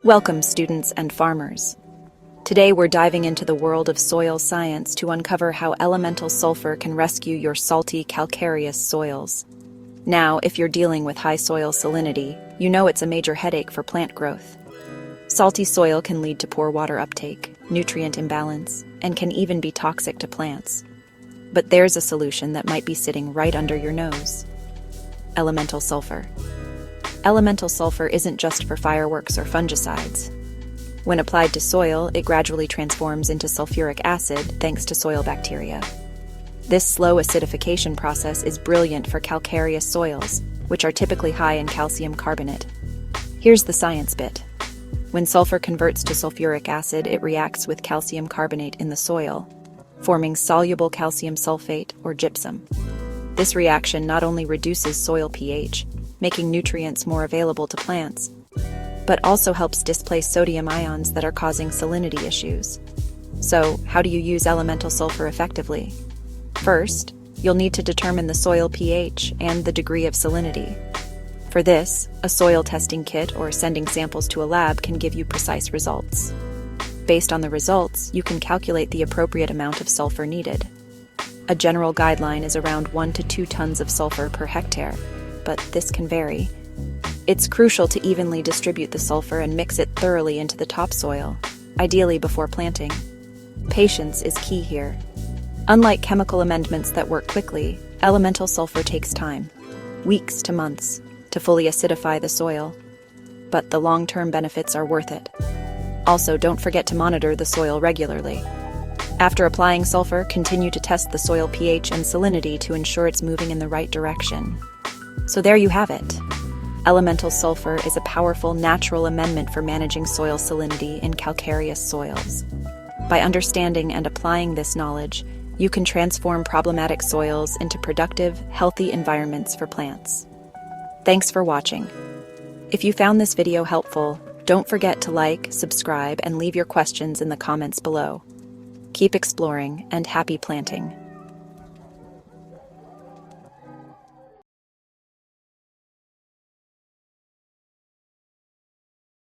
Welcome, students and farmers. Today we're diving into the world of soil science to uncover how elemental sulfur can rescue your salty, calcareous soils. Now, if you're dealing with high soil salinity, you know it's a major headache for plant growth. Salty soil can lead to poor water uptake, nutrient imbalance, and can even be toxic to plants. But there's a solution that might be sitting right under your nose. Elemental sulfur. Elemental sulfur isn't just for fireworks or fungicides. When applied to soil, it gradually transforms into sulfuric acid thanks to soil bacteria. This slow acidification process is brilliant for calcareous soils, which are typically high in calcium carbonate. Here's the science bit. When sulfur converts to sulfuric acid, it reacts with calcium carbonate in the soil, forming soluble calcium sulfate or gypsum. This reaction not only reduces soil pH, making nutrients more available to plants, but also helps displace sodium ions that are causing salinity issues. So, how do you use elemental sulfur effectively? First, you'll need to determine the soil pH and the degree of salinity. For this, a soil testing kit or sending samples to a lab can give you precise results. Based on the results, you can calculate the appropriate amount of sulfur needed. A general guideline is around 1 to 2 tons of sulfur per hectare, but this can vary. It's crucial to evenly distribute the sulfur and mix it thoroughly into the topsoil, ideally before planting. Patience is key here. Unlike chemical amendments that work quickly, elemental sulfur takes time, weeks to months, to fully acidify the soil. But the long-term benefits are worth it. Also, don't forget to monitor the soil regularly. After applying sulfur, continue to test the soil pH and salinity to ensure it's moving in the right direction. So there you have it. Elemental sulfur is a powerful natural amendment for managing soil salinity in calcareous soils. By understanding and applying this knowledge, you can transform problematic soils into productive, healthy environments for plants. Thanks for watching. If you found this video helpful, don't forget to like, subscribe, and leave your questions in the comments below. Keep exploring and happy planting.